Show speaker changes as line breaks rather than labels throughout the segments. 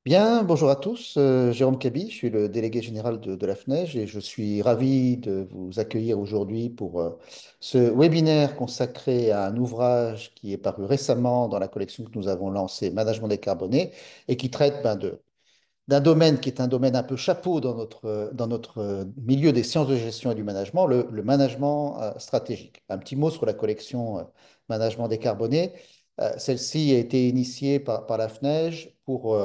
Bien, bonjour à tous. Jérôme Kaby, je suis le délégué général de la FNEJ et je suis ravi de vous accueillir aujourd'hui pour ce webinaire consacré à un ouvrage qui est paru récemment dans la collection que nous avons lancée, Management décarboné, et qui traite d'un domaine qui est un domaine un peu chapeau dans notre milieu des sciences de gestion et du management, le management stratégique. Un petit mot sur la collection Management décarboné. Celle-ci a été initiée par la FNEJ pour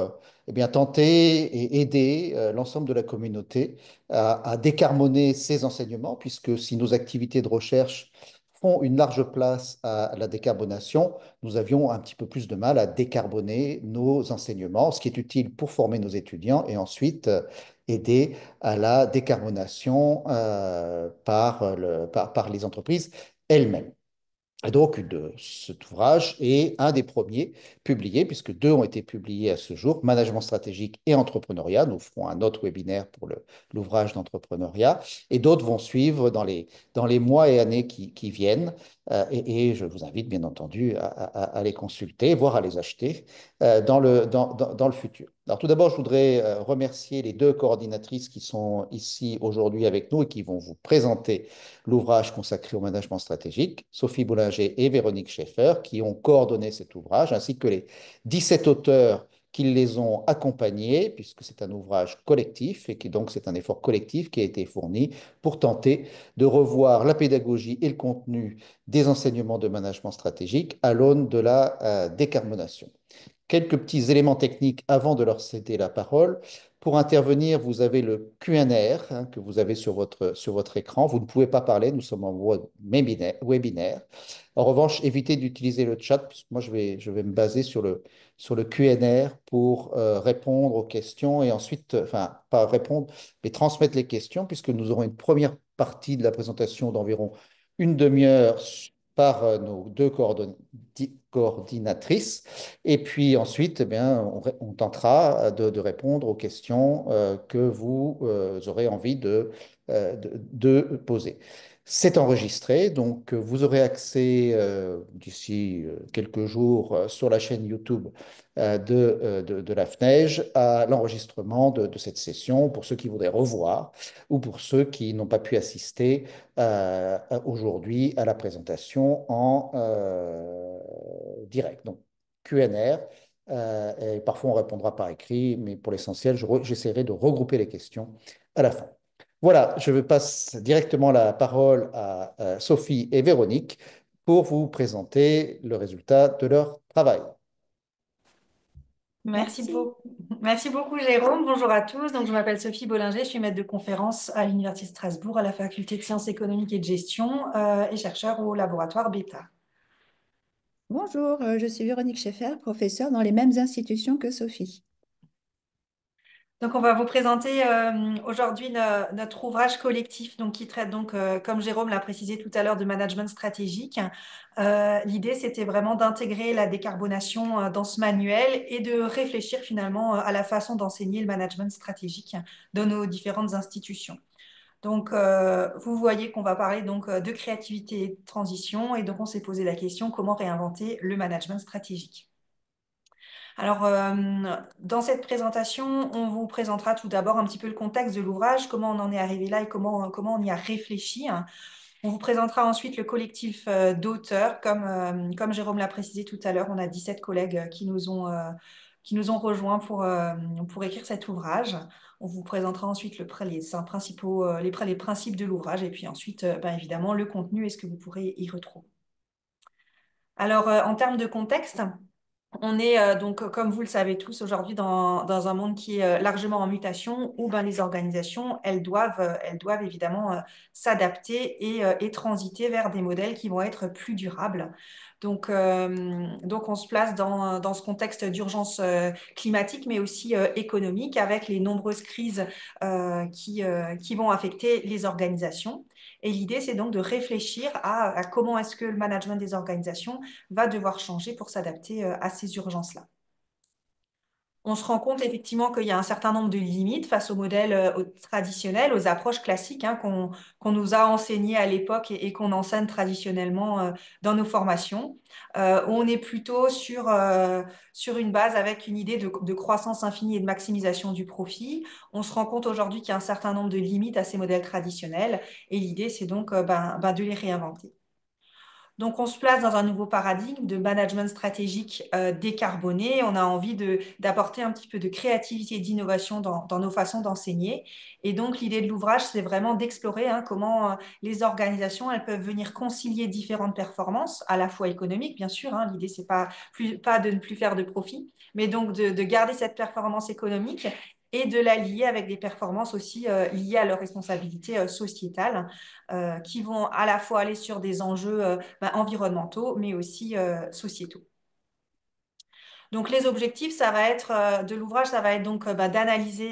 eh bien, tenter et aider l'ensemble de la communauté à décarboner ses enseignements, puisque si nos activités de recherche font une large place à la décarbonation, nous avions un petit peu plus de mal à décarboner nos enseignements, ce qui est utile pour former nos étudiants et ensuite aider à la décarbonation par les entreprises elles-mêmes. Et donc, cet ouvrage est un des premiers publiés, puisque deux ont été publiés à ce jour, Management stratégique et entrepreneuriat. Nous ferons un autre webinaire pour l'ouvrage d'entrepreneuriat, et d'autres vont suivre dans les mois et années qui viennent. Et je vous invite, bien entendu, à les consulter, voire à les acheter dans le futur. Alors, tout d'abord, je voudrais remercier les deux coordinatrices qui sont ici aujourd'hui avec nous et qui vont vous présenter l'ouvrage consacré au management stratégique, Sophie Boulanger et Véronique Schaeffer, qui ont coordonné cet ouvrage, ainsi que les 17 auteurs qui les ont accompagnés, puisque c'est un ouvrage collectif et qui donc c'est un effort collectif qui a été fourni pour tenter de revoir la pédagogie et le contenu des enseignements de management stratégique à l'aune de la décarbonation. Quelques petits éléments techniques avant de leur céder la parole. Pour intervenir, vous avez le Q&R que vous avez sur votre écran. Vous ne pouvez pas parler, nous sommes en webinaire. En revanche, évitez d'utiliser le chat, puisque moi je vais me baser sur le Q&R pour répondre aux questions et ensuite, enfin, pas répondre, mais transmettre les questions, puisque nous aurons une première partie de la présentation d'environ une demi-heure par nos deux coordinatrices. Et puis ensuite, eh bien, on tentera de répondre aux questions que vous aurez envie de poser. C'est enregistré, donc vous aurez accès d'ici quelques jours sur la chaîne YouTube de la FNEJ à l'enregistrement de cette session pour ceux qui voudraient revoir ou pour ceux qui n'ont pas pu assister aujourd'hui à la présentation en direct. Donc, QNR. Et parfois, on répondra par écrit, mais pour l'essentiel, j'essaierai de regrouper les questions à la fin. Voilà, je passe directement la parole à Sophie et Véronique pour vous présenter le résultat de leur travail.
Merci
Merci.
beaucoup. Merci beaucoup, Jérôme. Bonjour à tous. Donc, je m'appelle Sophie Bollinger, je suis maître de conférence à l'Université de Strasbourg, à la faculté de sciences économiques et de gestion et chercheur au laboratoire Beta.
Bonjour, je suis Véronique Schaeffer, professeure dans les mêmes institutions que Sophie.
Donc, on va vous présenter aujourd'hui notre ouvrage collectif donc, qui traite, donc, comme Jérôme l'a précisé tout à l'heure, de management stratégique. L'idée, c'était vraiment d'intégrer la décarbonation dans ce manuel et de réfléchir finalement à la façon d'enseigner le management stratégique dans nos différentes institutions. Donc, vous voyez qu'on va parler donc de créativité et de transition, et donc on s'est posé la question comment réinventer le management stratégique. Alors, dans cette présentation, on vous présentera tout d'abord un petit peu le contexte de l'ouvrage, comment on en est arrivé là et comment on y a réfléchi. On vous présentera ensuite le collectif d'auteurs. Comme Jérôme l'a précisé tout à l'heure, on a 17 collègues qui nous ont rejoints pour écrire cet ouvrage. On vous présentera ensuite les principes de l'ouvrage et puis ensuite, évidemment, le contenu et ce que vous pourrez y retrouver. Alors, en termes de contexte, on est donc, comme vous le savez tous, aujourd'hui dans un monde qui est largement en mutation, où les organisations, elles doivent évidemment s'adapter et transiter vers des modèles qui vont être plus durables. Donc on se place dans ce contexte d'urgence climatique, mais aussi économique, avec les nombreuses crises qui vont affecter les organisations. Et l'idée, c'est donc de réfléchir à comment est-ce que le management des organisations va devoir changer pour s'adapter à ces urgences-là. on se rend compte effectivement qu'il y a un certain nombre de limites face au modèle traditionnel, aux approches classiques hein, qu'on nous a enseignées à l'époque et qu'on enseigne traditionnellement dans nos formations. On est plutôt sur une base avec une idée de croissance infinie et de maximisation du profit. On se rend compte aujourd'hui qu'il y a un certain nombre de limites à ces modèles traditionnels et l'idée, c'est donc de les réinventer. Donc, on se place dans un nouveau paradigme de management stratégique décarboné. On a envie d'apporter un petit peu de créativité et d'innovation dans nos façons d'enseigner. Et donc, l'idée de l'ouvrage, c'est vraiment d'explorer hein, comment les organisations elles peuvent venir concilier différentes performances, à la fois économiques, bien sûr. Hein. L'idée, c'est pas de ne plus faire de profit, mais donc de garder cette performance économique et de la lier avec des performances aussi liées à leurs responsabilités sociétales qui vont à la fois aller sur des enjeux environnementaux, mais aussi sociétaux. Donc, les objectifs, ça va être de l'ouvrage, ça va être donc d'analyser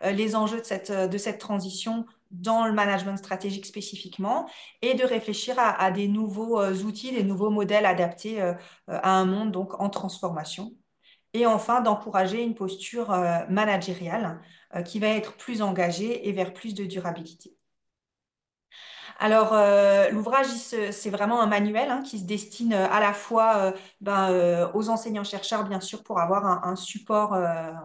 les enjeux de cette transition dans le management stratégique spécifiquement et de réfléchir à des nouveaux outils, des nouveaux modèles adaptés à un monde donc en transformation. Et enfin, d'encourager une posture managériale qui va être plus engagée et vers plus de durabilité. Alors, l'ouvrage, c'est vraiment un manuel hein, qui se destine à la fois aux enseignants-chercheurs, bien sûr, pour avoir un support,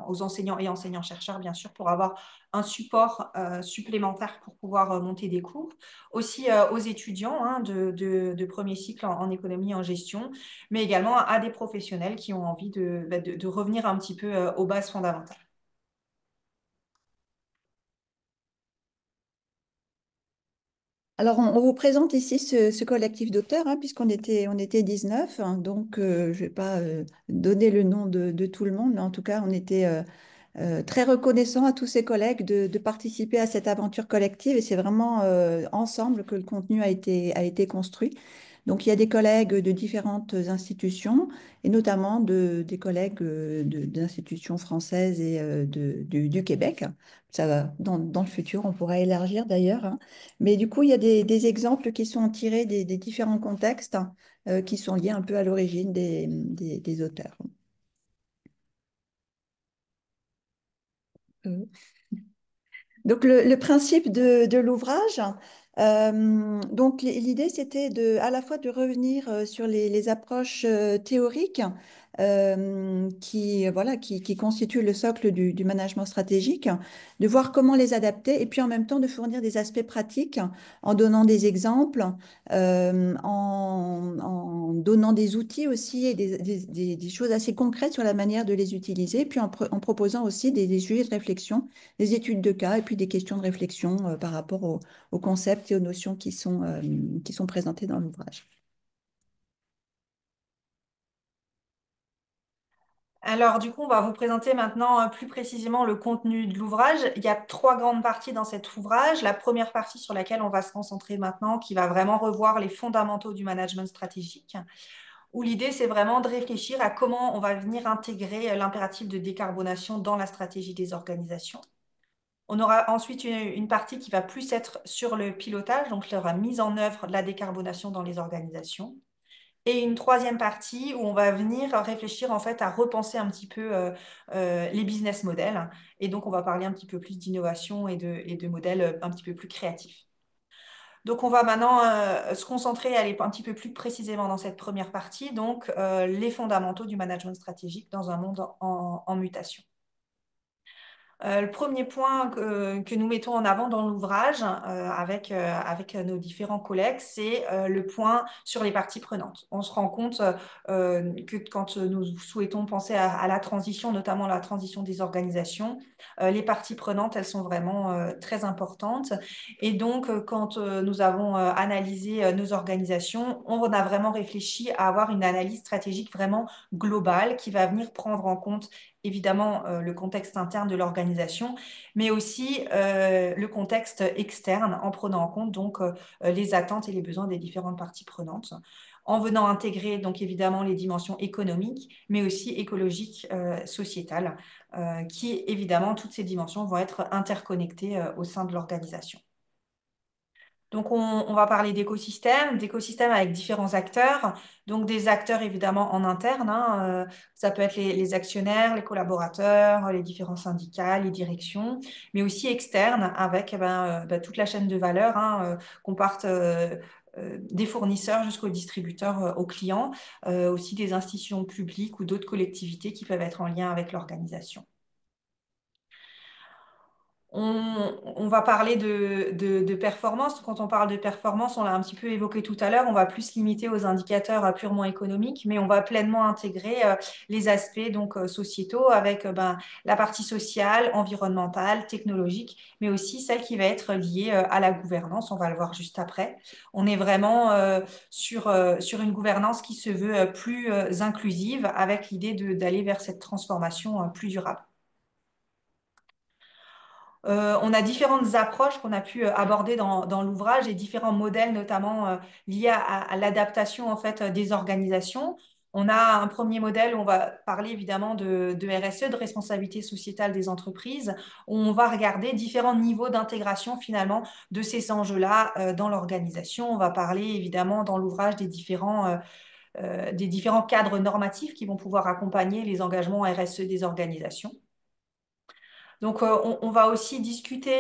aux enseignants et enseignants-chercheurs, bien sûr, pour avoir un support supplémentaire pour pouvoir monter des cours. Aussi aux étudiants hein, de premier cycle en économie et en gestion, mais également à des professionnels qui ont envie de revenir un petit peu aux bases fondamentales.
Alors, on vous présente ici ce collectif d'auteurs, hein, on était 19, hein, donc je ne vais pas donner le nom de tout le monde, mais en tout cas, on était très reconnaissant à tous ses collègues de participer à cette aventure collective et c'est vraiment ensemble que le contenu a été construit. Donc, il y a des collègues de différentes institutions et notamment des collègues d'institutions françaises et du Québec. Ça va, dans le futur, on pourra élargir d'ailleurs, hein. Mais du coup, il y a des exemples qui sont tirés des différents contextes qui sont liés un peu à l'origine des auteurs. Euh, Donc le principe de l'ouvrage, donc l'idée c'était à la fois de revenir sur les approches théoriques qui constituent le socle du management stratégique, de voir comment les adapter et puis en même temps de fournir des aspects pratiques en donnant des exemples, en donnant des outils aussi et des choses assez concrètes sur la manière de les utiliser, puis en proposant aussi des sujets de réflexion, des études de cas et puis des questions de réflexion par rapport aux concepts et aux notions qui sont présentées dans l'ouvrage.
Alors, du coup, on va vous présenter maintenant plus précisément le contenu de l'ouvrage. Il y a trois grandes parties dans cet ouvrage. La première partie sur laquelle on va se concentrer maintenant, qui va vraiment revoir les fondamentaux du management stratégique, où l'idée, c'est vraiment de réfléchir à comment on va venir intégrer l'impératif de décarbonation dans la stratégie des organisations. On aura ensuite une partie qui va plus être sur le pilotage, donc la mise en œuvre de la décarbonation dans les organisations. Et une troisième partie où on va venir réfléchir en fait à repenser un petit peu les business models. Et donc, on va parler un petit peu plus d'innovation et de modèles un petit peu plus créatifs. Donc, on va maintenant se concentrer, aller un petit peu plus précisément dans cette première partie, donc les fondamentaux du management stratégique dans un monde en mutation. Le premier point que nous mettons en avant dans l'ouvrage avec nos différents collègues, c'est le point sur les parties prenantes. On se rend compte que quand nous souhaitons penser à la transition, notamment la transition des organisations, les parties prenantes, elles sont vraiment très importantes. Et donc, quand nous avons analysé nos organisations, on a vraiment réfléchi à avoir une analyse stratégique vraiment globale qui va venir prendre en compte évidemment le contexte interne de l'organisation, mais aussi le contexte externe en prenant en compte donc les attentes et les besoins des différentes parties prenantes, en venant intégrer donc évidemment les dimensions économiques, mais aussi écologiques, sociétales, qui évidemment toutes ces dimensions vont être interconnectées au sein de l'organisation. Donc, on va parler d'écosystèmes avec différents acteurs. Donc, des acteurs évidemment en interne, hein, ça peut être les actionnaires, les collaborateurs, les différents syndicats, les directions, mais aussi externes avec toute la chaîne de valeur, hein, qu'on parte des fournisseurs jusqu'aux distributeurs, aux clients, aussi des institutions publiques ou d'autres collectivités qui peuvent être en lien avec l'organisation. On va parler de performance. Quand on parle de performance, on l'a un petit peu évoqué tout à l'heure, on va plus se limiter aux indicateurs purement économiques, mais on va pleinement intégrer les aspects donc sociétaux avec la partie sociale, environnementale, technologique, mais aussi celle qui va être liée à la gouvernance. On va le voir juste après. On est vraiment sur une gouvernance qui se veut plus inclusive avec l'idée d'aller vers cette transformation plus durable. On a différentes approches qu'on a pu aborder dans l'ouvrage et différents modèles, notamment liés à l'adaptation en fait des organisations. On a un premier modèle où on va parler évidemment de RSE, de responsabilité sociétale des entreprises, où on va regarder différents niveaux d'intégration finalement de ces enjeux-là dans l'organisation. On va parler évidemment dans l'ouvrage des différents cadres normatifs qui vont pouvoir accompagner les engagements RSE des organisations. Donc, on va aussi discuter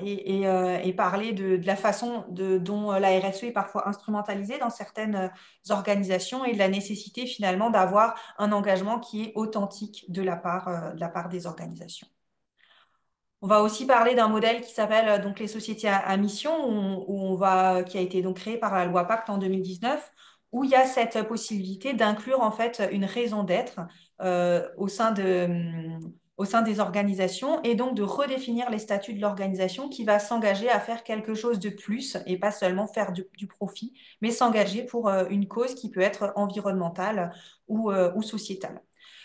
et parler de la façon dont la RSE est parfois instrumentalisée dans certaines organisations et de la nécessité finalement d'avoir un engagement qui est authentique de la part des organisations. On va aussi parler d'un modèle qui s'appelle donc les sociétés à mission, qui a été donc créé par la loi Pacte en 2019, où il y a cette possibilité d'inclure en fait une raison d'être au sein des organisations et donc de redéfinir les statuts de l'organisation qui va s'engager à faire quelque chose de plus et pas seulement faire du profit, mais s'engager pour une cause qui peut être environnementale ou sociétale.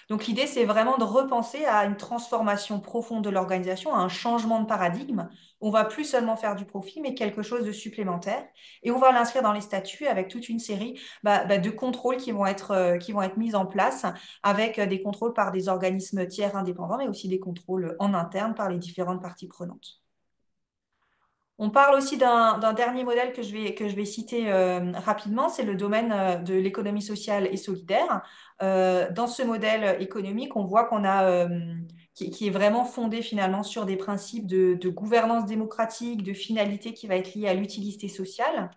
Donc l'idée, c'est vraiment de repenser à une transformation profonde de l'organisation, à un changement de paradigme. On va plus seulement faire du profit, mais quelque chose de supplémentaire. Et on va l'inscrire dans les statuts avec toute une série de contrôles qui vont être mis en place, avec des contrôles par des organismes tiers indépendants, mais aussi des contrôles en interne par les différentes parties prenantes. On parle aussi d'un dernier modèle que je vais citer rapidement, c'est le domaine de l'économie sociale et solidaire. Dans ce modèle économique, on voit qui est vraiment fondé finalement sur des principes de gouvernance démocratique, de finalité qui va être liée à l'utilité sociale.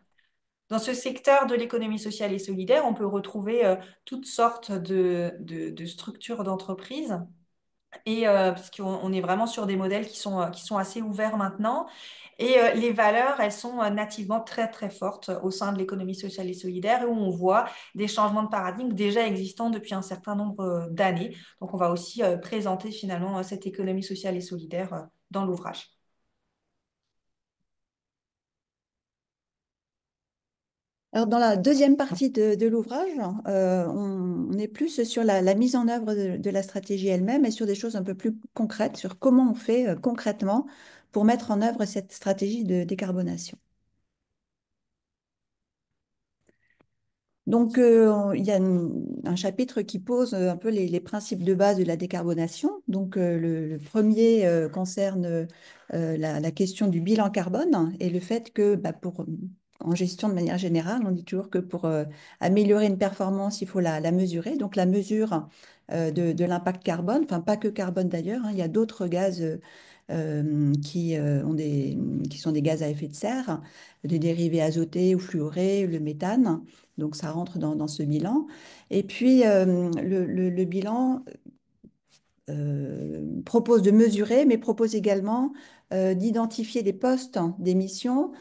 Dans ce secteur de l'économie sociale et solidaire, on peut retrouver toutes sortes de structures d'entreprise et parce qu'on est vraiment sur des modèles qui sont assez ouverts maintenant. Et les valeurs, elles sont nativement très, très fortes au sein de l'économie sociale et solidaire, et où on voit des changements de paradigme déjà existants depuis un certain nombre d'années. Donc, on va aussi présenter finalement cette économie sociale et solidaire dans l'ouvrage.
Alors, dans la deuxième partie de l'ouvrage, on est plus sur la mise en œuvre de la stratégie elle-même et sur des choses un peu plus concrètes, sur comment on fait concrètement pour mettre en œuvre cette stratégie de décarbonation. Donc, il y a un chapitre qui pose un peu les principes de base de la décarbonation. Donc, le premier concerne la question du bilan carbone et le fait que en gestion de manière générale, on dit toujours que pour améliorer une performance, il faut la mesurer. Donc, la mesure de l'impact carbone, enfin pas que carbone d'ailleurs, hein, il y a d'autres gaz qui sont des gaz à effet de serre, des dérivés azotés ou fluorés, le méthane. Donc, ça rentre dans ce bilan. Et puis, le bilan propose de mesurer, mais propose également d'identifier des postes d'émission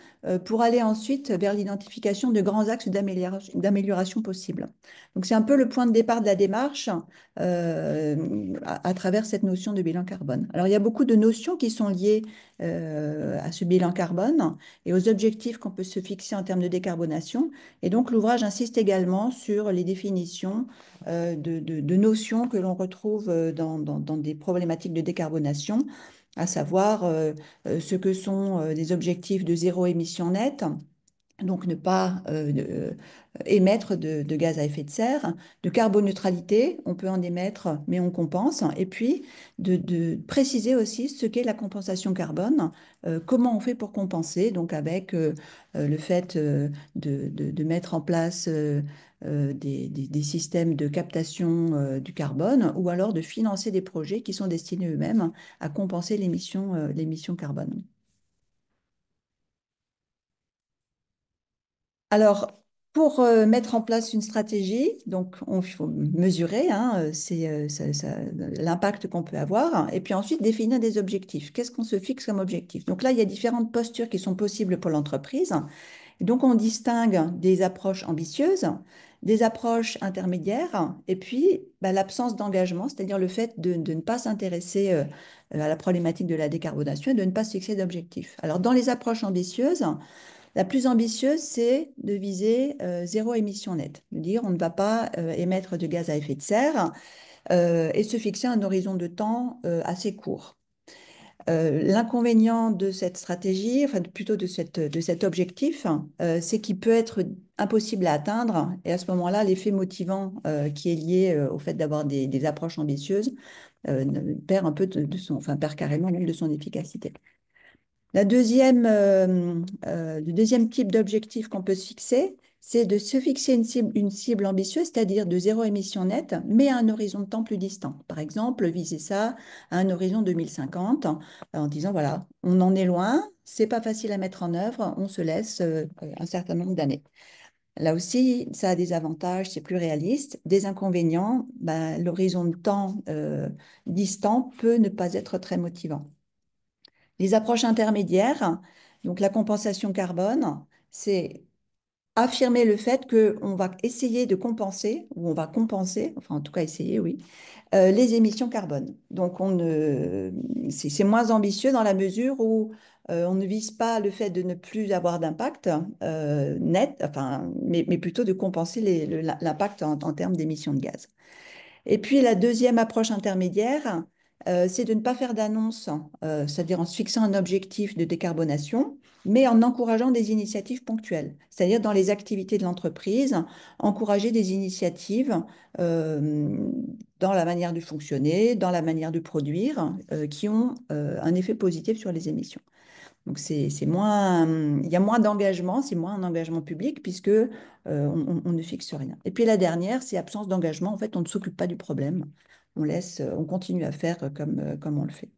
pour aller ensuite vers l'identification de grands axes d'amélioration possibles. Donc, c'est un peu le point de départ de la démarche à travers cette notion de bilan carbone. Alors, il y a beaucoup de notions qui sont liées à ce bilan carbone et aux objectifs qu'on peut se fixer en termes de décarbonation. Et donc, l'ouvrage insiste également sur les définitions de notions que l'on retrouve dans des problématiques de décarbonation, à savoir ce que sont des objectifs de zéro émission nette, donc ne pas émettre de gaz à effet de serre, de carboneutralité, on peut en émettre, mais on compense, et puis de préciser aussi ce qu'est la compensation carbone, comment on fait pour compenser, donc avec le fait de mettre en place des systèmes de captation du carbone, ou alors de financer des projets qui sont destinés eux-mêmes à compenser l'émission carbone. Alors, pour mettre en place une stratégie, donc il faut mesurer l'impact qu'on peut avoir, et puis ensuite définir des objectifs. Qu'est-ce qu'on se fixe comme objectif? Donc là, il y a différentes postures qui sont possibles pour l'entreprise. Et donc, on distingue des approches ambitieuses, des approches intermédiaires, et puis bah, l'absence d'engagement, c'est-à-dire le fait de ne pas s'intéresser à la problématique de la décarbonation et de ne pas se fixer d'objectifs. Alors, dans les approches ambitieuses, la plus ambitieuse, c'est de viser zéro émission nette, de dire on ne va pas émettre de gaz à effet de serre et se fixer un horizon de temps assez court. L'inconvénient de cette stratégie, enfin plutôt de cet objectif, c'est qu'il peut être impossible à atteindre. Et à ce moment-là, l'effet motivant qui est lié au fait d'avoir des approches ambitieuses perd un peu perd carrément même de son efficacité. Le deuxième type d'objectif qu'on peut se fixer, c'est de se fixer une cible ambitieuse, c'est-à-dire de zéro émission nette, mais à un horizon de temps plus distant. Par exemple, viser ça à un horizon 2050, en disant, voilà, on en est loin, c'est pas facile à mettre en œuvre, on se laisse un certain nombre d'années. Là aussi, ça a des avantages, c'est plus réaliste. Des inconvénients, ben, l'horizon de temps distant peut ne pas être très motivant. Les approches intermédiaires, donc la compensation carbone, c'est affirmer le fait qu'on va essayer de compenser, ou on va compenser, enfin en tout cas essayer, oui, les émissions carbone. Donc c'est moins ambitieux dans la mesure où on ne vise pas le fait de ne plus avoir d'impact net, enfin, mais plutôt de compenser l'impact en termes d'émissions de gaz. Et puis la deuxième approche intermédiaire, c'est de ne pas faire d'annonce, c'est-à-dire en se fixant un objectif de décarbonation, mais en encourageant des initiatives ponctuelles, c'est-à-dire dans les activités de l'entreprise, encourager des initiatives dans la manière de fonctionner, dans la manière de produire, qui ont un effet positif sur les émissions. Donc, il y a moins d'engagement, c'est moins un engagement public puisque on ne fixe rien. Et puis la dernière, c'est absence d'engagement. En fait, on ne s'occupe pas du problème. On continue à faire comme on le fait.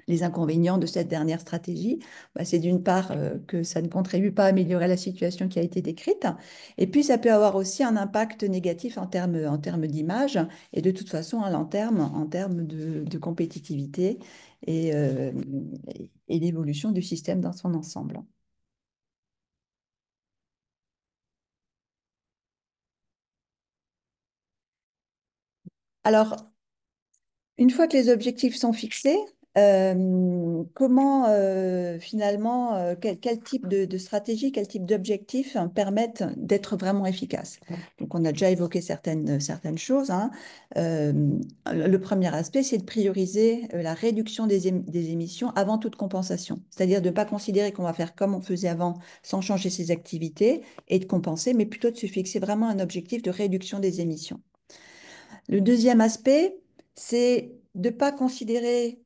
Les inconvénients de cette dernière stratégie, bah, c'est d'une part que ça ne contribue pas à améliorer la situation qui a été décrite, et puis ça peut avoir aussi un impact négatif en termes d'image, et de toute façon à long terme, en termes de compétitivité et, euh, et l'évolution du système dans son ensemble. Alors, une fois que les objectifs sont fixés, comment finalement, quel type de stratégie, quel type d'objectifs permettent d'être vraiment efficaces? Donc, on a déjà évoqué certaines choses, hein. Euh, le premier aspect, c'est de prioriser la réduction des émissions avant toute compensation. C'est-à-dire de ne pas considérer qu'on va faire comme on faisait avant sans changer ses activités et de compenser, mais plutôt de se fixer vraiment un objectif de réduction des émissions. Le deuxième aspect, c'est de ne pas considérer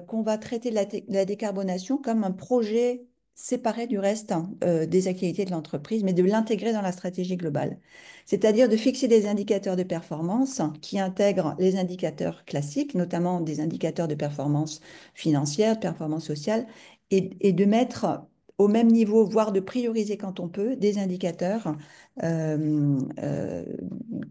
qu'on va traiter la décarbonation comme un projet séparé du reste des activités de l'entreprise, mais de l'intégrer dans la stratégie globale. C'est-à-dire de fixer des indicateurs de performance qui intègrent les indicateurs classiques, notamment des indicateurs de performance financière, de performance sociale, et de mettre au même niveau, voire de prioriser quand on peut, des indicateurs euh, euh,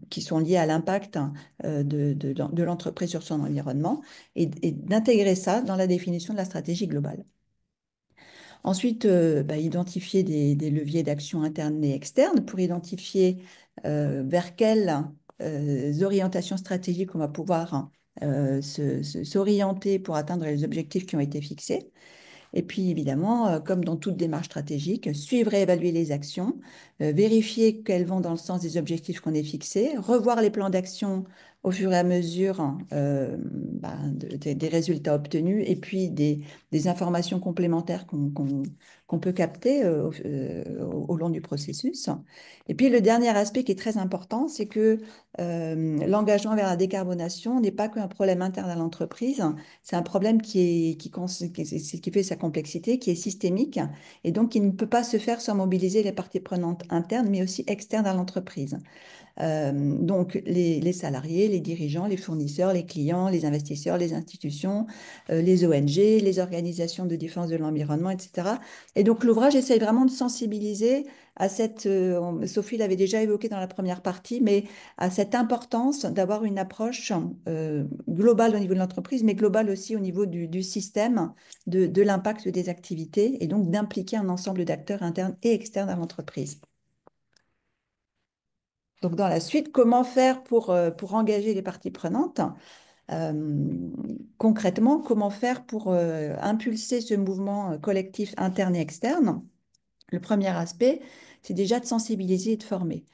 qui sont liés à l'impact de l'entreprise sur son environnement et d'intégrer ça dans la définition de la stratégie globale. Ensuite, bah, identifier des leviers d'action internes et externes pour identifier vers quelles orientations stratégiques on va pouvoir s'orienter pour atteindre les objectifs qui ont été fixés. Et puis, évidemment, comme dans toute démarche stratégique, suivre et évaluer les actions, vérifier qu'elles vont dans le sens des objectifs qu'on ait fixés, revoir les plans d'action au fur et à mesure des résultats obtenus et puis des informations complémentaires qu'on peut capter au long du processus. Et puis le dernier aspect qui est très important, c'est que l'engagement vers la décarbonation n'est pas qu'un problème interne à l'entreprise, c'est un problème qui fait sa complexité, qui est systémique et donc qui ne peut pas se faire sans mobiliser les parties prenantes internes, mais aussi externes à l'entreprise. Donc, les salariés, les dirigeants, les fournisseurs, les clients, les investisseurs, les institutions, les ONG, les organisations de défense de l'environnement, etc. Et donc, l'ouvrage essaye vraiment de sensibiliser à cette, Sophie l'avait déjà évoqué dans la première partie, mais à cette importance d'avoir une approche globale au niveau de l'entreprise, mais globale aussi au niveau du système, de l'impact des activités, et donc d'impliquer un ensemble d'acteurs internes et externes à l'entreprise. Donc, dans la suite, comment faire pour engager les parties prenantes? Concrètement, comment faire pour impulser ce mouvement collectif interne et externe? Le premier aspect, c'est déjà de sensibiliser et de former.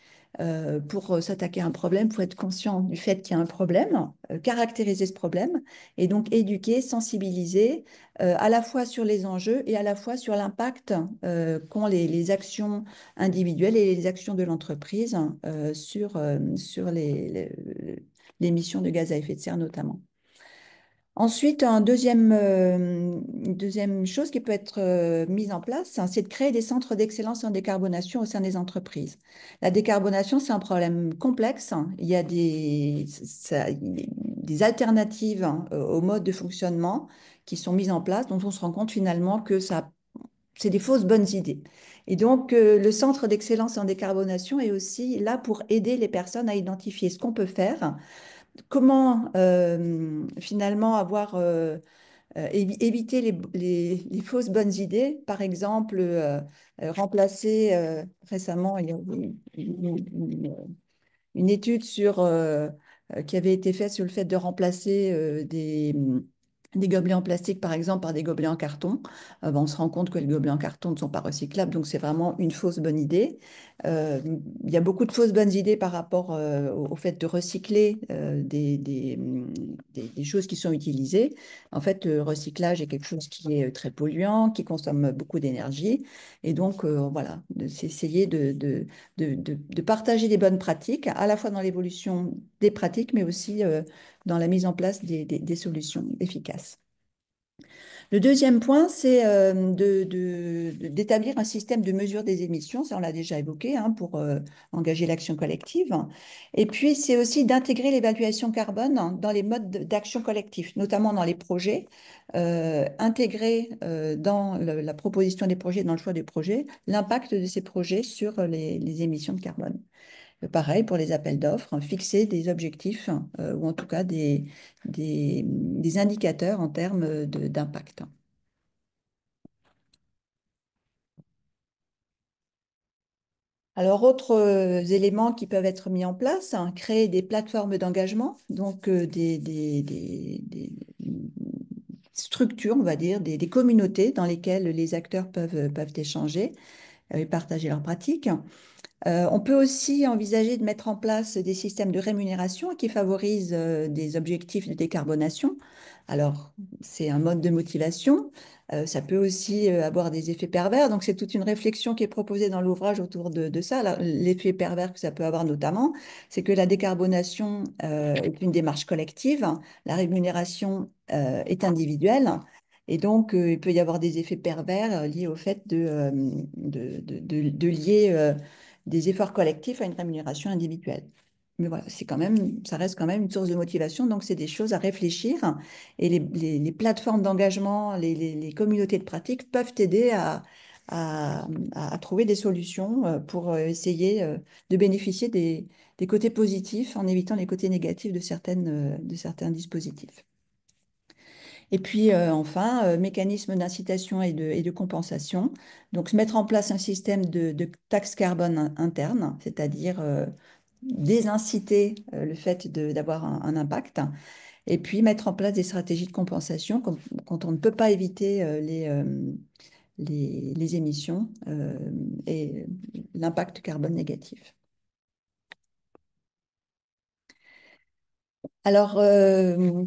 Pour s'attaquer à un problème, il faut être conscient du fait qu'il y a un problème, caractériser ce problème et donc éduquer, sensibiliser à la fois sur les enjeux et à la fois sur l'impact qu'ont les actions individuelles et les actions de l'entreprise sur l'émission de gaz à effet de serre notamment. Ensuite, une deuxième chose qui peut être mise en place, hein, c'est de créer des centres d'excellence en décarbonation au sein des entreprises. La décarbonation, c'est un problème complexe, hein. Il y a des alternatives hein, au mode de fonctionnement qui sont mises en place, dont on se rend compte finalement que c'est des fausses bonnes idées. Et donc, le centre d'excellence en décarbonation est aussi là pour aider les personnes à identifier ce qu'on peut faire, comment finalement éviter les fausses bonnes idées. Par exemple, remplacer récemment, il y a une étude qui avait été faite sur le fait de remplacer des gobelets en plastique, par exemple, par des gobelets en carton. On se rend compte que les gobelets en carton ne sont pas recyclables, donc c'est vraiment une fausse bonne idée. Il y a beaucoup de fausses bonnes idées par rapport au fait de recycler des choses qui sont utilisées. En fait, le recyclage est quelque chose qui est très polluant, qui consomme beaucoup d'énergie. Et donc, voilà, c'est essayer de partager des bonnes pratiques, à la fois dans l'évolution des pratiques, mais aussi dans la mise en place des solutions efficaces. Le deuxième point, c'est d'établir un système de mesure des émissions, ça on l'a déjà évoqué, hein, pour engager l'action collective. Et puis, c'est aussi d'intégrer l'évaluation carbone dans les modes d'action collective, notamment dans les projets, intégrer dans la proposition des projets, dans le choix des projets, l'impact de ces projets sur les émissions de carbone. Pareil pour les appels d'offres, hein, fixer des objectifs ou en tout cas des indicateurs en termes d'impact. Alors, autres éléments qui peuvent être mis en place, hein, créer des plateformes d'engagement, donc des structures, on va dire, des communautés dans lesquelles les acteurs peuvent échanger et partager leurs pratiques. On peut aussi envisager de mettre en place des systèmes de rémunération qui favorisent des objectifs de décarbonation. Alors, c'est un mode de motivation. Ça peut aussi avoir des effets pervers. Donc, c'est toute une réflexion qui est proposée dans l'ouvrage autour de ça. L'effet pervers que ça peut avoir notamment, c'est que la décarbonation est une démarche collective. La rémunération est individuelle. Et donc, il peut y avoir des effets pervers liés au fait de lier des efforts collectifs à une rémunération individuelle. Mais voilà, ça reste quand même une source de motivation, donc c'est des choses à réfléchir. Et les plateformes d'engagement, les communautés de pratique peuvent aider à trouver des solutions pour essayer de bénéficier des côtés positifs en évitant les côtés négatifs de certains dispositifs. Et puis enfin, mécanisme d'incitation et de compensation. Donc, se mettre en place un système de taxe carbone interne, c'est-à-dire désinciter le fait d'avoir un impact, et puis mettre en place des stratégies de compensation quand on ne peut pas éviter les émissions et l'impact carbone négatif. Alors,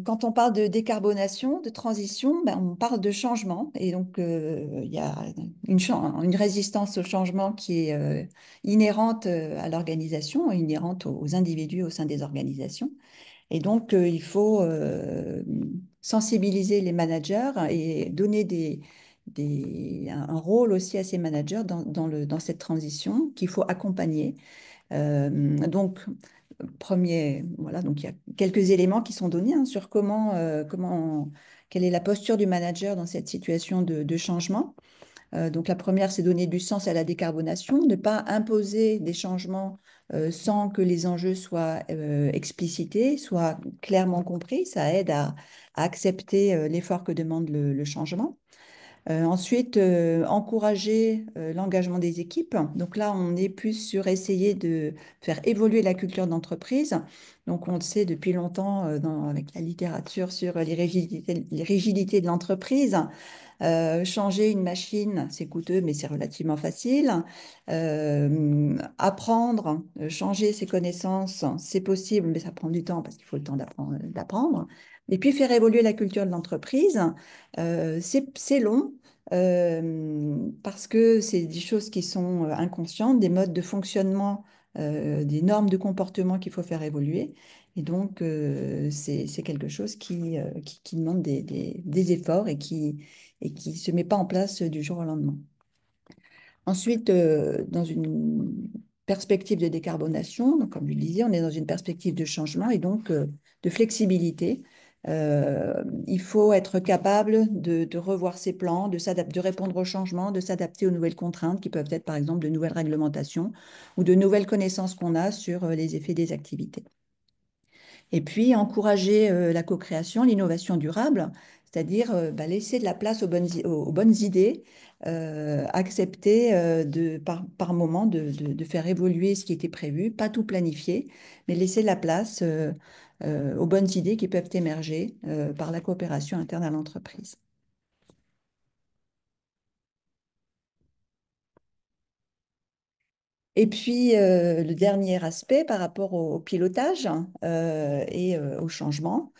quand on parle de décarbonation, de transition, ben, on parle de changement. Et donc, il y a une résistance au changement qui est inhérente à l'organisation, inhérente aux individus au sein des organisations. Et donc, il faut sensibiliser les managers et donner un rôle aussi à ces managers dans cette transition qu'il faut accompagner. Donc, voilà, donc il y a quelques éléments qui sont donnés hein, sur quelle est la posture du manager dans cette situation de changement. Donc la première, c'est donner du sens à la décarbonation, ne pas imposer des changements sans que les enjeux soient explicités, soient clairement compris. Ça aide à accepter l'effort que demande le changement. Ensuite, encourager l'engagement des équipes. Donc là, on est plus sur essayer de faire évoluer la culture d'entreprise. Donc on le sait depuis longtemps avec la littérature sur les rigidités de l'entreprise. Changer une machine, c'est coûteux, mais c'est relativement facile. Apprendre, changer ses connaissances, c'est possible, mais ça prend du temps parce qu'il faut le temps d'apprendre. Et puis faire évoluer la culture de l'entreprise, c'est long. Parce que c'est des choses qui sont inconscientes, des modes de fonctionnement, des normes de comportement qu'il faut faire évoluer. Et donc, c'est quelque chose qui demande des efforts et qui ne se met pas en place du jour au lendemain. Ensuite, dans une perspective de décarbonation, donc comme je le disais, on est dans une perspective de changement et donc de flexibilité. Il faut être capable de revoir ses plans, de répondre aux changements, de s'adapter aux nouvelles contraintes qui peuvent être par exemple de nouvelles réglementations ou de nouvelles connaissances qu'on a sur les effets des activités. Et puis, encourager la co-création, l'innovation durable, c'est-à-dire bah, laisser de la place aux bonnes idées, accepter par moment de faire évoluer ce qui était prévu, pas tout planifier, mais laisser de la place aux bonnes idées qui peuvent émerger par la coopération interne à l'entreprise. Et puis, le dernier aspect par rapport au pilotage et au changement,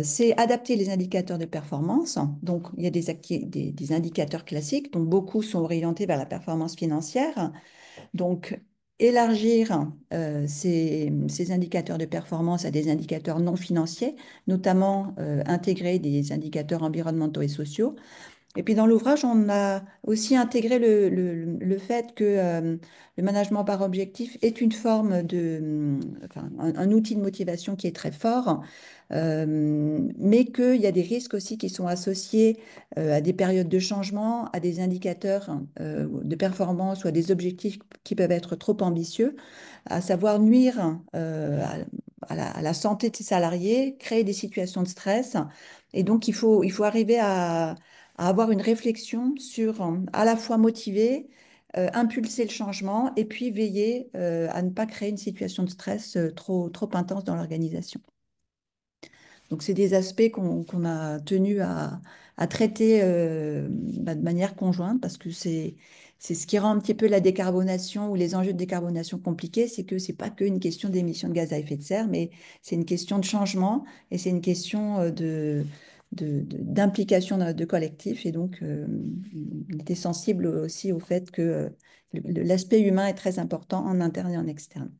c'est adapter les indicateurs de performance. Donc, il y a des indicateurs classiques, dont beaucoup sont orientés vers la performance financière. Donc, élargir ces indicateurs de performance à des indicateurs non financiers, notamment intégrer des indicateurs environnementaux et sociaux. Et puis dans l'ouvrage, on a aussi intégré le fait que le management par objectif est une forme enfin, un outil de motivation qui est très fort, mais qu'il y a des risques aussi qui sont associés à des périodes de changement, à des indicateurs de performance ou à des objectifs qui peuvent être trop ambitieux, à savoir nuire à la santé de ses salariés, créer des situations de stress. Et donc, il faut arriver à avoir une réflexion sur à la fois motiver, impulser le changement et puis veiller à ne pas créer une situation de stress trop intense dans l'organisation. Donc, c'est des aspects qu'on a tenu à traiter bah, de manière conjointe parce que c'est ce qui rend un petit peu la décarbonation ou les enjeux de décarbonation compliqués, c'est que c'est pas qu'une question d'émissions de gaz à effet de serre, mais c'est une question de changement et c'est une question d'implication de collectif. Et donc, on était sensible aussi au fait que l'aspect humain est très important en interne et en externe.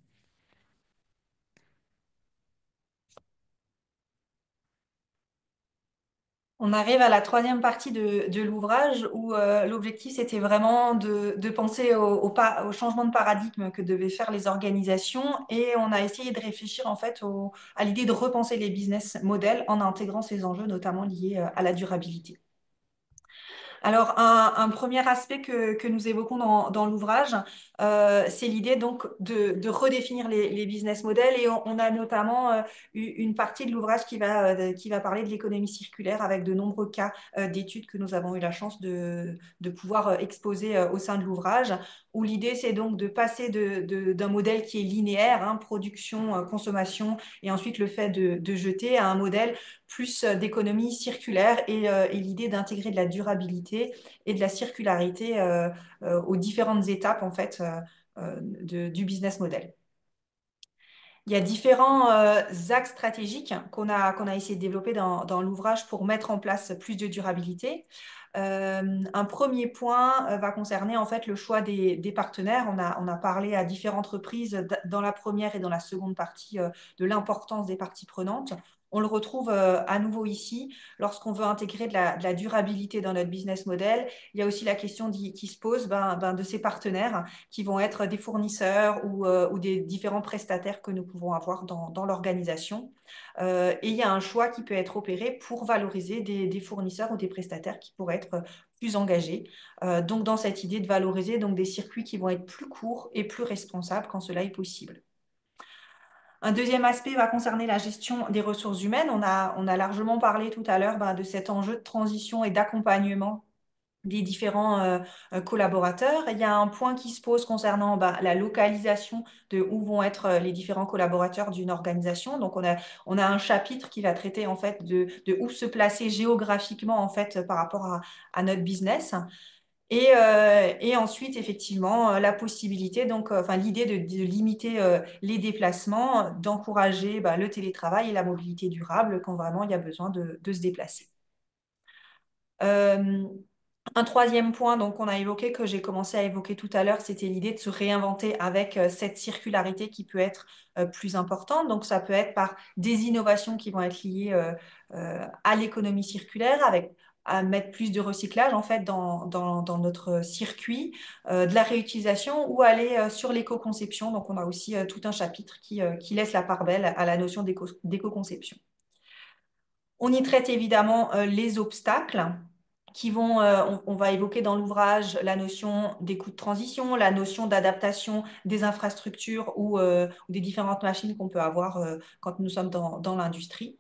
On arrive à la troisième partie de l'ouvrage où l'objectif c'était vraiment de penser au changement de paradigme que devaient faire les organisations et on a essayé de réfléchir en fait à l'idée de repenser les business models en intégrant ces enjeux notamment liés à la durabilité. Alors, un premier aspect que nous évoquons dans l'ouvrage, c'est l'idée donc de redéfinir les business models et on a notamment eu une partie de l'ouvrage qui va parler de l'économie circulaire avec de nombreux cas d'études que nous avons eu la chance de pouvoir exposer au sein de l'ouvrage, où l'idée c'est donc de passer d'un modèle qui est linéaire, hein, production, consommation et ensuite le fait de jeter à un modèle plus d'économie circulaire et l'idée d'intégrer de la durabilité et de la circularité aux différentes étapes en fait du business model. Il y a différents axes stratégiques qu'on a essayé de développer dans l'ouvrage pour mettre en place plus de durabilité. Un premier point va concerner en fait le choix des partenaires. On a parlé à différentes reprises dans la première et dans la seconde partie de l'importance des parties prenantes. On le retrouve à nouveau ici. Lorsqu'on veut intégrer de la durabilité dans notre business model, il y a aussi la question qui se pose de ces partenaires qui vont être des fournisseurs ou des différents prestataires que nous pouvons avoir dans l'organisation. Et il y a un choix qui peut être opéré pour valoriser des fournisseurs ou des prestataires qui pourraient être plus engagés. Donc, dans cette idée de valoriser donc, des circuits qui vont être plus courts et plus responsables quand cela est possible. Un deuxième aspect va concerner la gestion des ressources humaines. On a largement parlé tout à l'heure de cet enjeu de transition et d'accompagnement des différents collaborateurs. Il y a un point qui se pose concernant la localisation de où vont être les différents collaborateurs d'une organisation. Donc, on a un chapitre qui va traiter en fait de où se placer géographiquement en fait par rapport à notre business. Et ensuite, effectivement, la possibilité, donc, enfin, l'idée de limiter les déplacements, d'encourager le télétravail et la mobilité durable quand vraiment il y a besoin de se déplacer. Euh, un troisième point donc, qu'on a évoqué, que j'ai commencé à évoquer tout à l'heure, c'était l'idée de se réinventer avec cette circularité qui peut être plus importante. Donc, ça peut être par des innovations qui vont être liées à l'économie circulaire, avec à mettre plus de recyclage en fait dans notre circuit, de la réutilisation ou aller sur l'éco-conception. Donc, on a aussi tout un chapitre qui laisse la part belle à la notion d'éco-conception. On y traite évidemment les obstacles qui vont, on va évoquer dans l'ouvrage la notion des coûts de transition, la notion d'adaptation des infrastructures ou des différentes machines qu'on peut avoir quand nous sommes dans l'industrie.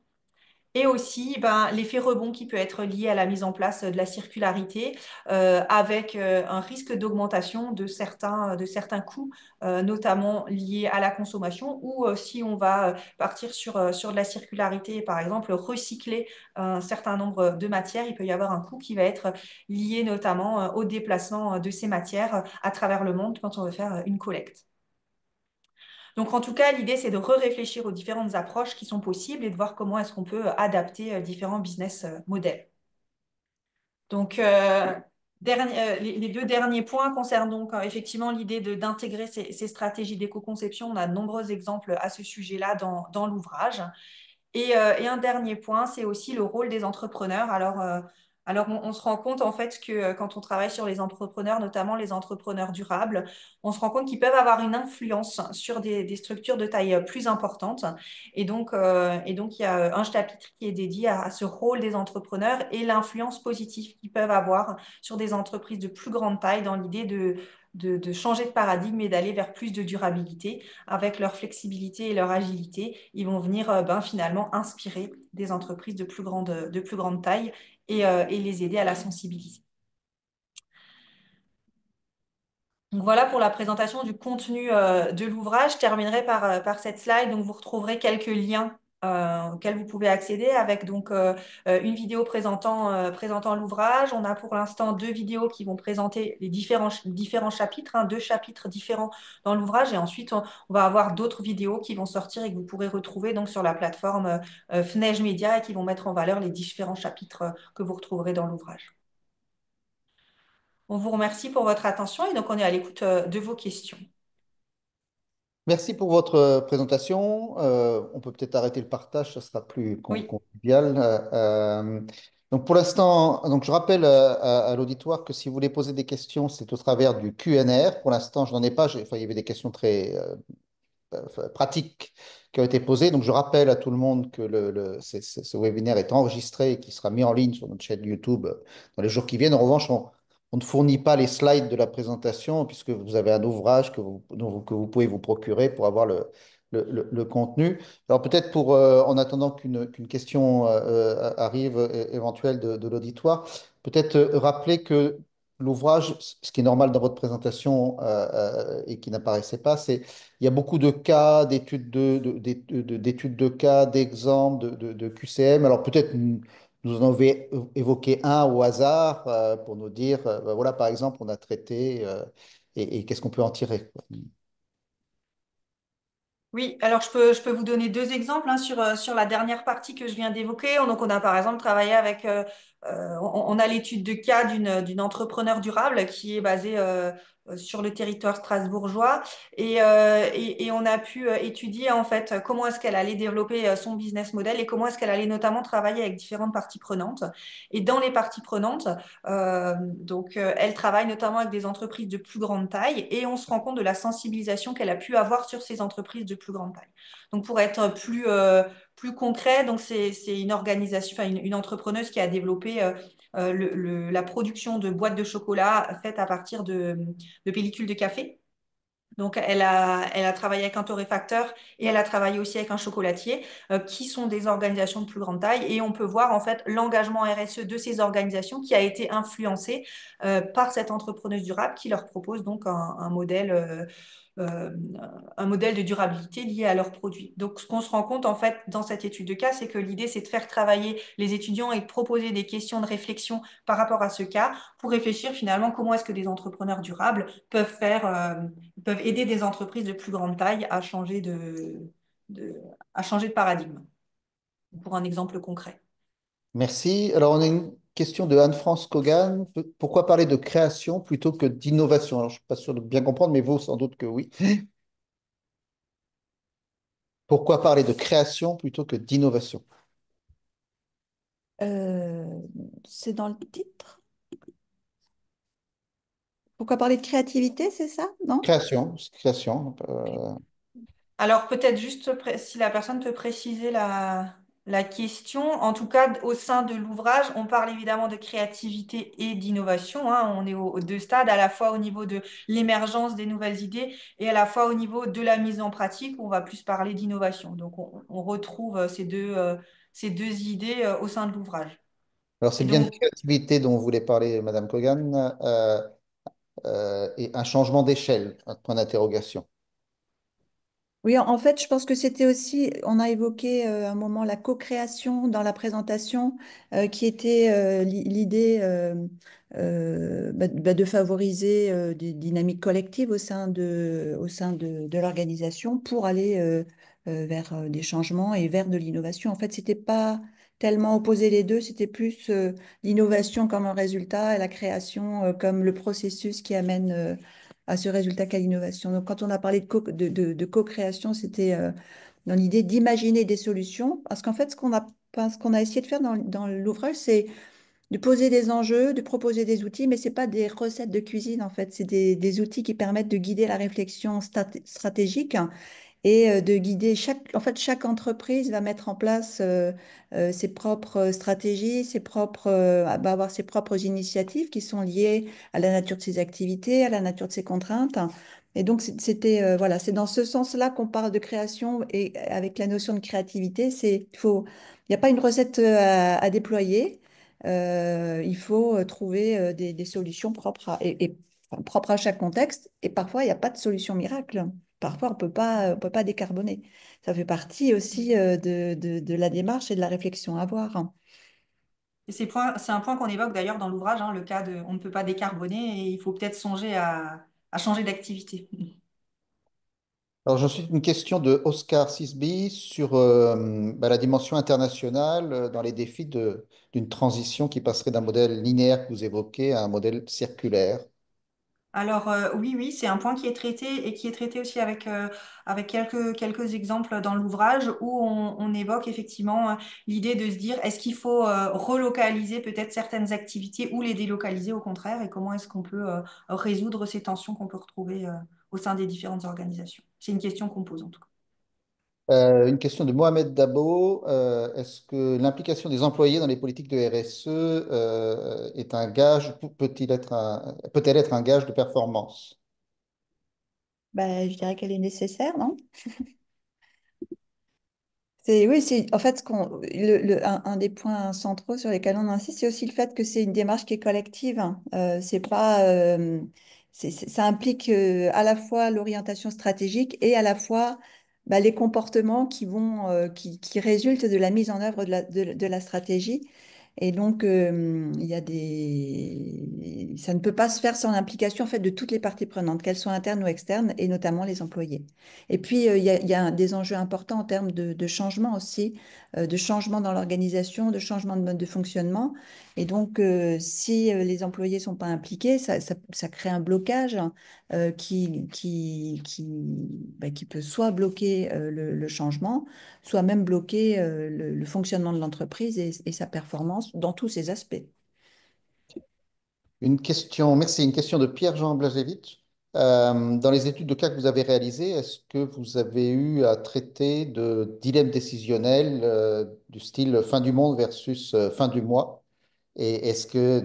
Et aussi l'effet rebond qui peut être lié à la mise en place de la circularité avec un risque d'augmentation de certains coûts, notamment liés à la consommation, ou si on va partir sur de la circularité, par exemple recycler un certain nombre de matières, il peut y avoir un coût qui va être lié notamment au déplacement de ces matières à travers le monde quand on veut faire une collecte. Donc, en tout cas, l'idée, c'est de réfléchir aux différentes approches qui sont possibles et de voir comment est-ce qu'on peut adapter différents business models. Donc, les deux derniers points concernent donc effectivement l'idée d'intégrer ces stratégies d'éco-conception. On a de nombreux exemples à ce sujet-là dans l'ouvrage. Et un dernier point, c'est aussi le rôle des entrepreneurs. Alors on se rend compte en fait que quand on travaille sur les entrepreneurs, notamment les entrepreneurs durables, on se rend compte qu'ils peuvent avoir une influence sur des structures de taille plus importante. Et donc, il y a un chapitre qui est dédié à ce rôle des entrepreneurs et l'influence positive qu'ils peuvent avoir sur des entreprises de plus grande taille dans l'idée de changer de paradigme et d'aller vers plus de durabilité. Avec leur flexibilité et leur agilité, ils vont venir finalement inspirer des entreprises de plus grande taille et les aider à la sensibiliser. Donc voilà pour la présentation du contenu de l'ouvrage. Je terminerai par cette slide. Donc vous retrouverez quelques liens auxquels vous pouvez accéder avec donc une vidéo présentant l'ouvrage. On a pour l'instant deux vidéos qui vont présenter les différents chapitres, deux chapitres différents dans l'ouvrage. Et ensuite, on va avoir d'autres vidéos qui vont sortir et que vous pourrez retrouver donc sur la plateforme FNEJ Media et qui vont mettre en valeur les différents chapitres que vous retrouverez dans l'ouvrage. On vous remercie pour votre attention et donc on est à l'écoute de vos questions.
Merci pour votre présentation. On peut peut-être arrêter le partage, ça sera plus
Oui.
convivial. Donc pour l'instant, donc je rappelle à l'auditoire que si vous voulez poser des questions, c'est au travers du Q&R. Pour l'instant, je n'en ai pas. Enfin, il y avait des questions très pratiques qui ont été posées. Donc je rappelle à tout le monde que ce webinaire est enregistré et qu'il sera mis en ligne sur notre chaîne YouTube dans les jours qui viennent. En revanche, on ne fournit pas les slides de la présentation puisque vous avez un ouvrage que vous pouvez vous procurer pour avoir le contenu. Alors peut-être en attendant qu'une question arrive éventuelle de l'auditoire, peut-être rappeler que l'ouvrage, ce qui est normal dans votre présentation et qui n'apparaissait pas, c'est il y a beaucoup de cas, d'études de cas, d'exemples, de QCM. Alors peut-être nous en avons évoqué un au hasard pour nous dire, voilà, par exemple, on a traité et qu'est-ce qu'on peut en tirer, quoi.
Oui, alors je peux vous donner deux exemples hein, sur la dernière partie que je viens d'évoquer. Donc, on a par exemple travaillé avec, on a l'étude de cas d'une entrepreneur durable qui est basée sur le territoire strasbourgeois et on a pu étudier en fait comment est-ce qu'elle allait développer son business model et comment est-ce qu'elle allait notamment travailler avec différentes parties prenantes. Et dans les parties prenantes, elle travaille notamment avec des entreprises de plus grande taille et on se rend compte de la sensibilisation qu'elle a pu avoir sur ces entreprises de plus grande taille. Donc, pour être plus concret, donc c'est une organisation, enfin une entrepreneuse qui a développé la production de boîtes de chocolat faites à partir de pellicules de café. Donc, elle a travaillé avec un torréfacteur et elle a travaillé aussi avec un chocolatier, qui sont des organisations de plus grande taille. Et on peut voir en fait l'engagement RSE de ces organisations qui a été influencé par cette entrepreneuse durable qui leur propose donc euh, un modèle de durabilité lié à leurs produits. Donc, ce qu'on se rend compte en fait dans cette étude de cas, c'est que l'idée, c'est de faire travailler les étudiants et de proposer des questions de réflexion par rapport à ce cas pour réfléchir finalement comment est-ce que des entrepreneurs durables peuvent aider des entreprises de plus grande taille à changer de, à changer de paradigme, pour un exemple concret.
Merci. Alors, on a une question de Anne-France Kogan. Pourquoi parler de création plutôt que d'innovation? Alors, je ne suis pas sûr de bien comprendre, mais vous, sans doute que oui. Pourquoi parler de création plutôt que d'innovation?
Euh, c'est dans le titre. Pourquoi parler de créativité, c'est ça, non?
Création, c'est création.
Alors peut-être juste si la personne peut préciser la question. En tout cas, au sein de l'ouvrage, on parle évidemment de créativité et d'innovation, hein. On est aux deux stades, à la fois au niveau de l'émergence des nouvelles idées et à la fois au niveau de la mise en pratique, où on va plus parler d'innovation. Donc on retrouve ces deux idées au sein de l'ouvrage.
Alors,
Et
c'est bien de
donc,
créativité dont vous voulez parler, Madame Kogan, et un changement d'échelle, un point d'interrogation.
Oui, en fait, je pense que c'était aussi, on a évoqué un moment la co-création dans la présentation, qui était l'idée de favoriser des dynamiques collectives au sein de l'organisation pour aller vers des changements et vers de l'innovation. En fait, c'était pas tellement opposer les deux, c'était plus l'innovation comme un résultat et la création comme le processus qui amène à ce résultat qu'à l'innovation. Donc, quand on a parlé de co-création, c'était dans l'idée d'imaginer des solutions, parce qu'en fait, enfin, ce qu'on a essayé de faire dans l'ouvrage, c'est de poser des enjeux, de proposer des outils, mais c'est pas des recettes de cuisine, en fait, c'est des outils qui permettent de guider la réflexion stratégique et de guider en fait, chaque entreprise va mettre en place ses propres stratégies, va avoir ses propres initiatives qui sont liées à la nature de ses activités, à la nature de ses contraintes. Et donc, voilà, c'est dans ce sens-là qu'on parle de création et avec la notion de créativité, il n'y a pas une recette à déployer. Il faut trouver des solutions enfin, propres à chaque contexte. Et parfois, il n'y a pas de solution miracle. Parfois, on peut pas décarboner. Ça fait partie aussi de la démarche et de la réflexion à avoir, hein.
et c'est un point qu'on évoque d'ailleurs dans l'ouvrage, hein, le cas de on ne peut pas décarboner et il faut peut-être songer à changer d'activité.
Alors, j'ensuite une question de Oscar Sisby sur la dimension internationale dans les défis d'une transition qui passerait d'un modèle linéaire que vous évoquez à un modèle circulaire.
Alors oui, oui, c'est un point qui est traité et qui est traité aussi avec quelques exemples dans l'ouvrage où on évoque effectivement l'idée de se dire est-ce qu'il faut relocaliser peut-être certaines activités ou les délocaliser au contraire et comment est-ce qu'on peut résoudre ces tensions qu'on peut retrouver au sein des différentes organisations. C'est une question qu'on pose en tout cas.
Une question de Mohamed Dabo. Est-ce que l'implication des employés dans les politiques de RSE est un gage, peut-elle être un gage de performance?
Ben, je dirais qu'elle est nécessaire, non? Oui, c'est en fait un des points centraux sur lesquels on insiste, c'est aussi le fait que c'est une démarche qui est collective, hein. C'est pas, ça implique à la fois l'orientation stratégique et à la fois bah, les comportements qui résultent de la mise en œuvre de la stratégie. Et donc, ça ne peut pas se faire sans l'implication en fait, de toutes les parties prenantes, qu'elles soient internes ou externes, et notamment les employés. Et puis, il y a des enjeux importants en termes de changement aussi, de changement dans l'organisation, de changement de mode de fonctionnement. Et donc, si les employés ne sont pas impliqués, ça crée un blocage qui peut soit bloquer le changement, soit même bloquer le fonctionnement de l'entreprise et sa performance dans tous ses aspects.
Une question, merci. Une question de Pierre-Jean Blazevich. Dans les études de cas que vous avez réalisées, est-ce que vous avez eu à traiter de dilemmes décisionnels du style fin du monde versus fin du mois? Et est-ce que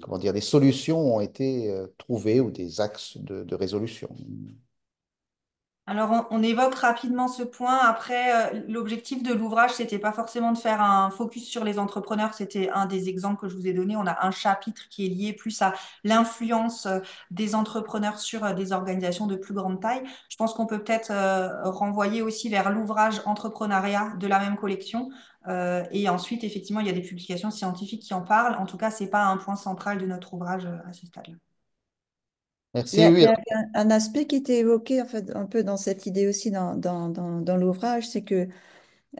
comment dire, des solutions ont été trouvées ou des axes de résolution?
Alors, on évoque rapidement ce point. Après, l'objectif de l'ouvrage, c'était pas forcément de faire un focus sur les entrepreneurs. C'était un des exemples que je vous ai donné. On a un chapitre qui est lié plus à l'influence des entrepreneurs sur des organisations de plus grande taille. Je pense qu'on peut peut-être renvoyer aussi vers l'ouvrage Entrepreneuriat de la même collection. Et ensuite, effectivement, il y a des publications scientifiques qui en parlent. En tout cas, c'est pas un point central de notre ouvrage à ce stade-là.
Merci.
Il
Oui.
y a un aspect qui était évoqué en fait, un peu dans cette idée aussi dans l'ouvrage, c'est que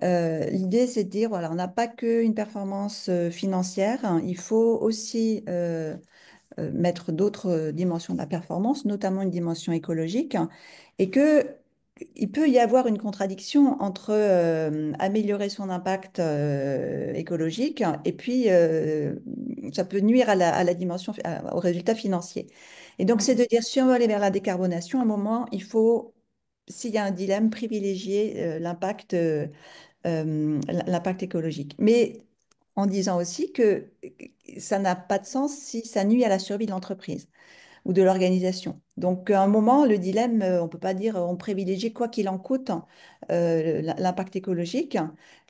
l'idée, c'est de dire, voilà, on n'a pas qu'une performance financière, hein, il faut aussi mettre d'autres dimensions de la performance, notamment une dimension écologique, hein, et que il peut y avoir une contradiction entre améliorer son impact écologique et puis ça peut nuire à la dimension, au résultat financier. Et donc, c'est de dire, si on veut aller vers la décarbonation, à un moment, il faut, s'il y a un dilemme, privilégier l'impact écologique. Mais en disant aussi que ça n'a pas de sens si ça nuit à la survie de l'entreprise ou de l'organisation. Donc, à un moment, le dilemme, on ne peut pas dire on privilégie quoi qu'il en coûte l'impact écologique.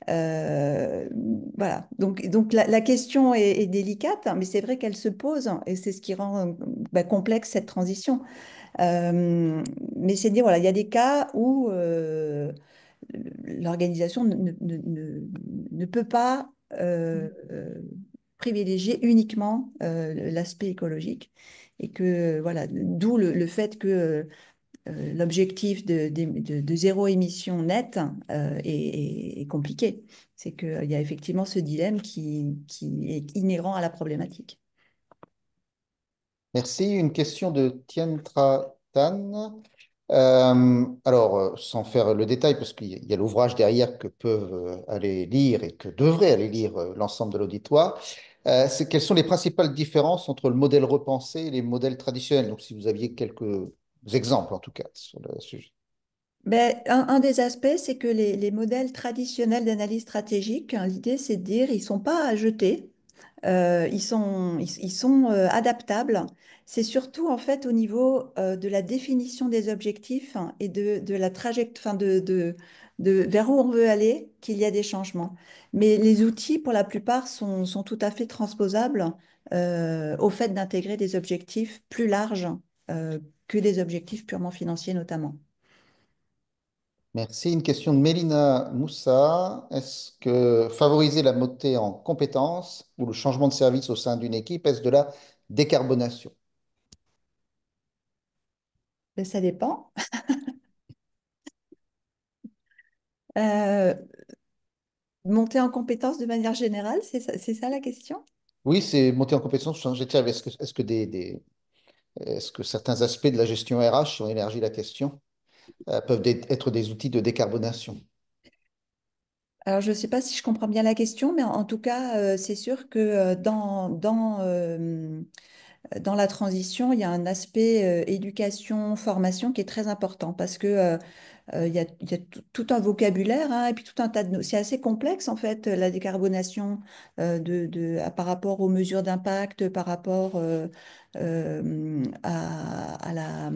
Euh, voilà. Donc la question est délicate, mais c'est vrai qu'elle se pose et c'est ce qui rend complexe cette transition. Mais c'est de dire, voilà, il y a des cas où l'organisation ne peut pas privilégier uniquement l'aspect écologique. Et que, voilà, d'où le fait que l'objectif de zéro émission nette est compliqué. C'est qu'il y a effectivement ce dilemme qui est inhérent à la problématique.
Merci. Une question de Tientra Tan. Alors, sans faire le détail, parce qu'il y a l'ouvrage derrière que peuvent aller lire et que devrait aller lire l'ensemble de l'auditoire, quelles sont les principales différences entre le modèle repensé et les modèles traditionnels? Donc, si vous aviez quelques exemples, en tout cas, sur le sujet.
Ben, un des aspects, c'est que les modèles traditionnels d'analyse stratégique, hein, l'idée, c'est de dire, ils ne sont pas à jeter, ils sont adaptables. C'est surtout en fait au niveau de la définition des objectifs hein, et de la trajectoire, enfin vers où on veut aller, qu'il y a des changements. Mais les outils, pour la plupart, sont tout à fait transposables au fait d'intégrer des objectifs plus larges que des objectifs purement financiers notamment.
Merci. Une question de Mélina Moussa. Est-ce que favoriser la montée en compétences ou le changement de service au sein d'une équipe, est-ce de la décarbonation?
Ben, ça dépend. Euh, Monter en compétence de manière générale, c'est ça la question?
Oui, c'est monter en compétences, changer de service. Est-ce que certains aspects de la gestion RH, si on élargit la question, peuvent être des outils de décarbonation?
Alors, je ne sais pas si je comprends bien la question, mais en tout cas, c'est sûr que dans la transition, il y a un aspect éducation, formation qui est très important parce que il y a tout un vocabulaire hein, et puis tout un tas de... C'est assez complexe en fait, la décarbonation par rapport aux mesures d'impact, par rapport à la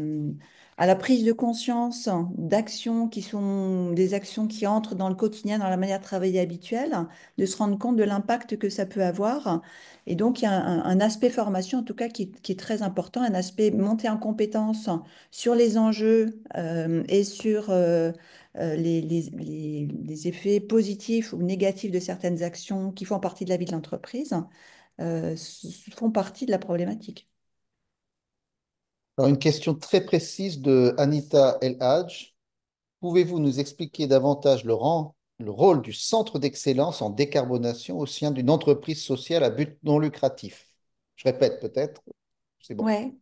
à la prise de conscience d'actions qui sont des actions qui entrent dans le quotidien, dans la manière de travailler habituelle, de se rendre compte de l'impact que ça peut avoir. Et donc, il y a un aspect formation, en tout cas, qui est très important, un aspect montée en compétence sur les enjeux et sur les effets positifs ou négatifs de certaines actions qui font partie de la vie de l'entreprise, font partie de la problématique.
Alors, une question très précise de Anita El Hadj. Pouvez-vous nous expliquer davantage le rôle du centre d'excellence en décarbonation au sein d'une entreprise sociale à but non lucratif? Je répète peut-être, c'est bon.
Ouais.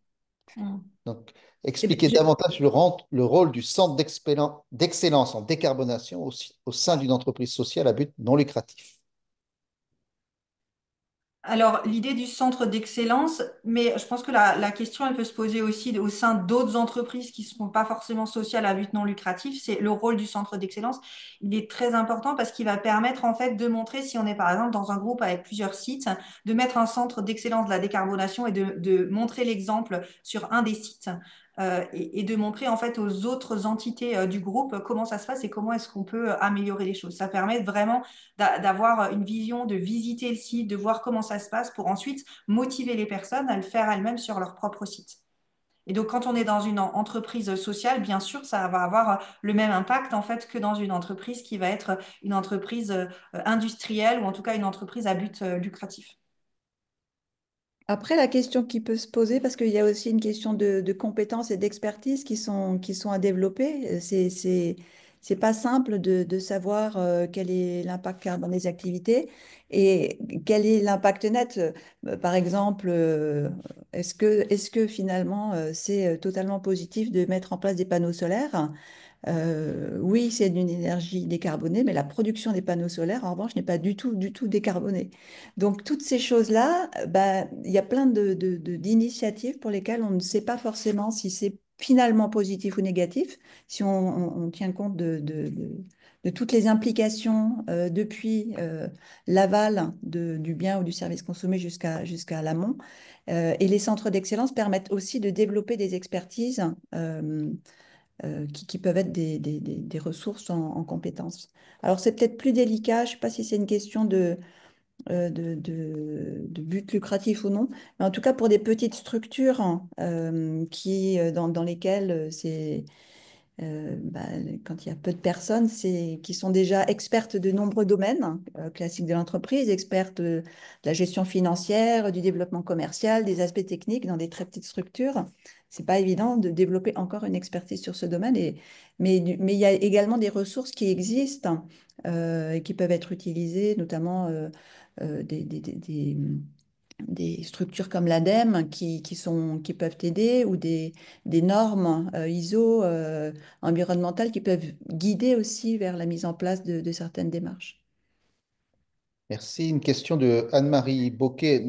Donc,
Eh ben,
expliquez davantage le rôle du centre d'excellence en décarbonation au sein d'une entreprise sociale à but non lucratif.
Alors, l'idée du centre d'excellence, mais je pense que la question, elle peut se poser aussi au sein d'autres entreprises qui ne sont pas forcément sociales à but non lucratif. C'est le rôle du centre d'excellence. Il est très important parce qu'il va permettre en fait de montrer, si on est par exemple dans un groupe avec plusieurs sites, de mettre un centre d'excellence de la décarbonation et de montrer l'exemple sur un des sites. Et de montrer en fait aux autres entités du groupe comment ça se passe et comment est-ce qu'on peut améliorer les choses. Ça permet vraiment d'avoir une vision, de visiter le site, de voir comment ça se passe pour ensuite motiver les personnes à le faire elles-mêmes sur leur propre site. Et donc, quand on est dans une entreprise sociale, bien sûr, ça va avoir le même impact en fait que dans une entreprise qui va être une entreprise industrielle ou en tout cas une entreprise à but lucratif.
Après, la question qui peut se poser, parce qu'il y a aussi une question de compétences et d'expertise qui sont à développer, c'est pas simple de savoir quel est l'impact carbone des activités et quel est l'impact net. Par exemple, est-ce que finalement c'est totalement positif de mettre en place des panneaux solaires? Oui, c'est d'une énergie décarbonée, mais la production des panneaux solaires, en revanche, n'est pas du tout décarbonée. Donc, toutes ces choses-là, bah, il y a plein d'initiatives pour lesquelles on ne sait pas forcément si c'est finalement positif ou négatif, si on tient compte de toutes les implications depuis l'aval du bien ou du service consommé jusqu'à l'amont. Et les centres d'excellence permettent aussi de développer des expertises. Qui peuvent être des ressources en compétences. Alors, c'est peut-être plus délicat, je ne sais pas si c'est une question de but lucratif ou non, mais en tout cas, pour des petites structures hein, dans lesquelles bah, quand il y a peu de personnes qui sont déjà expertes de nombreux domaines classiques de l'entreprise, expertes de la gestion financière, du développement commercial, des aspects techniques dans des très petites structures. C'est pas évident de développer encore une expertise sur ce domaine. Mais il y a également des ressources qui existent et qui peuvent être utilisées, notamment des structures comme l'ADEME qui peuvent aider ou des normes ISO environnementales qui peuvent guider aussi vers la mise en place de certaines démarches.
Merci. Une question de Anne-Marie Boquet,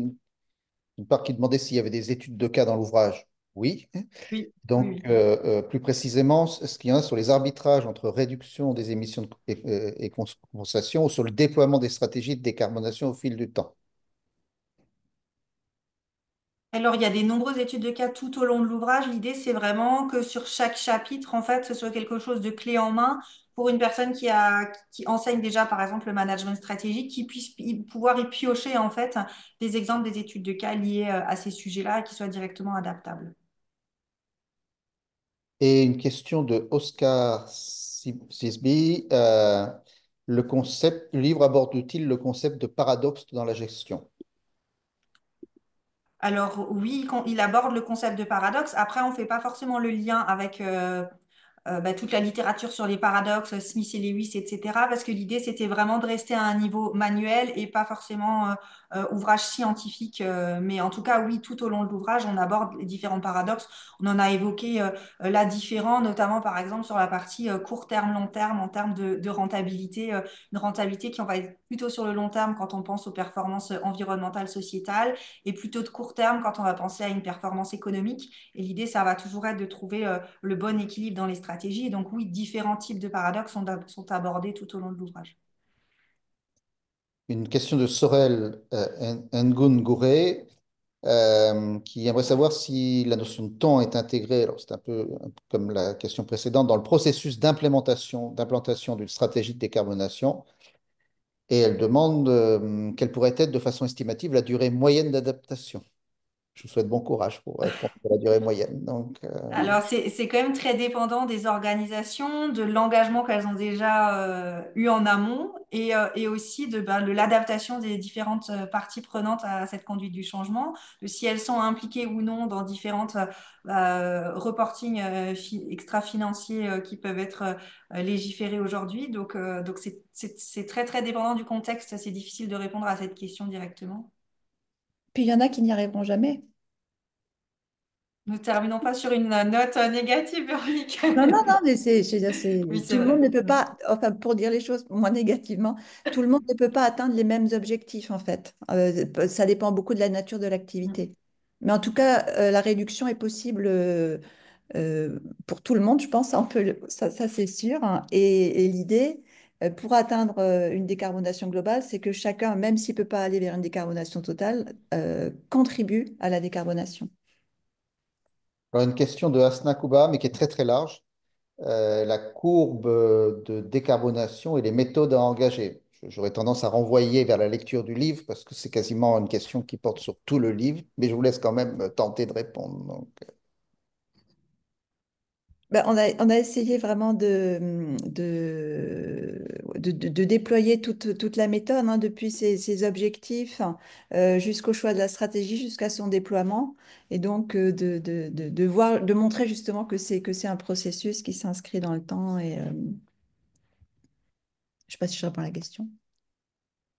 une part qui demandait s'il y avait des études de cas dans l'ouvrage. Oui.
Oui, oui,
Donc,
oui.
plus précisément, ce qu'il y en a sur les arbitrages entre réduction des émissions et compensation ou sur le déploiement des stratégies de décarbonation au fil du temps.
Alors, il y a des nombreuses études de cas tout au long de l'ouvrage. L'idée, c'est vraiment que sur chaque chapitre, en fait, ce soit quelque chose de clé en main pour une personne qui enseigne déjà, par exemple, le management stratégique, qui puisse pouvoir y piocher, en fait, des exemples des études de cas liées à ces sujets-là et qui soient directement adaptables.
Et une question de Oscar Sisby. Le livre aborde-t-il le concept de paradoxe dans la gestion?
Alors, oui, il aborde le concept de paradoxe. Après, on ne fait pas forcément le lien avec bah, toute la littérature sur les paradoxes, Smith et Lewis, etc. Parce que l'idée, c'était vraiment de rester à un niveau manuel et pas forcément ouvrage scientifique. Mais en tout cas, oui, tout au long de l'ouvrage, on aborde les différents paradoxes. On en a évoqué là différents, notamment par exemple sur la partie court terme, long terme, en termes de rentabilité, une rentabilité qui on va être plutôt sur le long terme quand on pense aux performances environnementales, sociétales, et plutôt de court terme quand on va penser à une performance économique. Et l'idée, ça va toujours être de trouver le bon équilibre dans les stratégies. Et donc, oui, différents types de paradoxes sont abordés tout au long de l'ouvrage.
Une question de Sorel Ngun Gouré. qui aimerait savoir si la notion de temps est intégrée, alors c'est un peu comme la question précédente, dans le processus d'implantation d'une stratégie de décarbonation. Et elle demande quelle pourrait être de façon estimative la durée moyenne d'adaptation. Je vous souhaite bon courage pour répondre à la durée moyenne. Donc,
Alors, c'est quand même très dépendant des organisations, de l'engagement qu'elles ont déjà eu en amont et aussi de l'adaptation des différentes parties prenantes à cette conduite du changement, de si elles sont impliquées ou non dans différentes reporting extra-financiers qui peuvent être légiférés aujourd'hui. Donc c'est très, très dépendant du contexte. C'est difficile de répondre à cette question directement.
Puis il y en a qui n'y arriveront jamais.
Ne terminons pas sur une note négative, Véronique.
Non, non, non, mais je veux dire,
Oui, c'est
tout le monde
vrai.
ne peut pas, enfin, pour dire les choses moins négativement, tout le monde ne peut pas atteindre les mêmes objectifs, en fait. Ça dépend beaucoup de la nature de
Mm.
l'activité. Mais en tout cas, la réduction est possible euh, pour tout le monde, je pense, ça, ça c'est sûr, hein. Et l'idée, pour atteindre une décarbonation globale, c'est que chacun, même s'il ne peut pas aller vers une décarbonation totale, contribue à la décarbonation.
alors une question de Hasna Kouba, mais qui est très très large. La courbe de décarbonation et les méthodes à engager. J'aurais tendance à renvoyer vers la lecture du livre parce que c'est quasiment une question qui porte sur tout le livre, mais je vous laisse quand même tenter de répondre. Donc,
Ben, on a essayé vraiment de déployer toute la méthode, hein, depuis ses objectifs jusqu'au choix de la stratégie, jusqu'à son déploiement. Et donc, de voir, de montrer justement que c'est un processus qui s'inscrit dans le temps. Et je ne sais pas si je réponds à la question.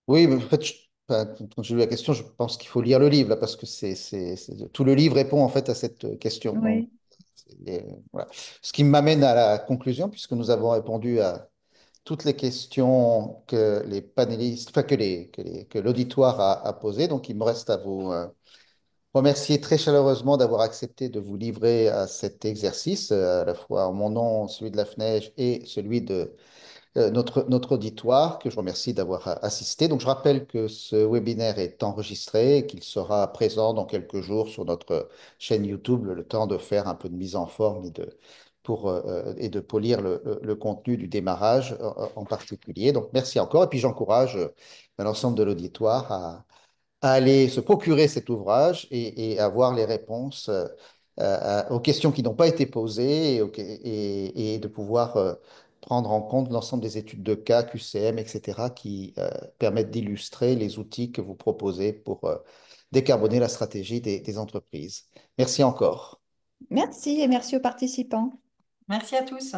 oui, mais en fait, enfin, quand j'ai lu la question, je pense qu'il faut lire le livre là, parce que tout le livre répond en fait à cette question. Donc,
Oui.
voilà. Ce qui m'amène à la conclusion, puisque nous avons répondu à toutes les questions que les panélistes, enfin que l'auditoire a posées. Donc, il me reste à vous remercier très chaleureusement d'avoir accepté de vous livrer à cet exercice, à la fois en mon nom, celui de la FNEJ et celui de notre auditoire, que je remercie d'avoir assisté. Donc, je rappelle que ce webinaire est enregistré et qu'il sera présent dans quelques jours sur notre chaîne YouTube, le temps de faire un peu de mise en forme et de polir le contenu du démarrage en particulier. Donc, merci encore. Et puis, j'encourage l'ensemble de l'auditoire à aller se procurer cet ouvrage et avoir les réponses aux questions qui n'ont pas été posées et de pouvoir prendre en compte l'ensemble des études de cas, QCM, etc., qui permettent d'illustrer les outils que vous proposez pour décarboner la stratégie des entreprises. Merci encore.
Merci et merci aux participants.
Merci à tous.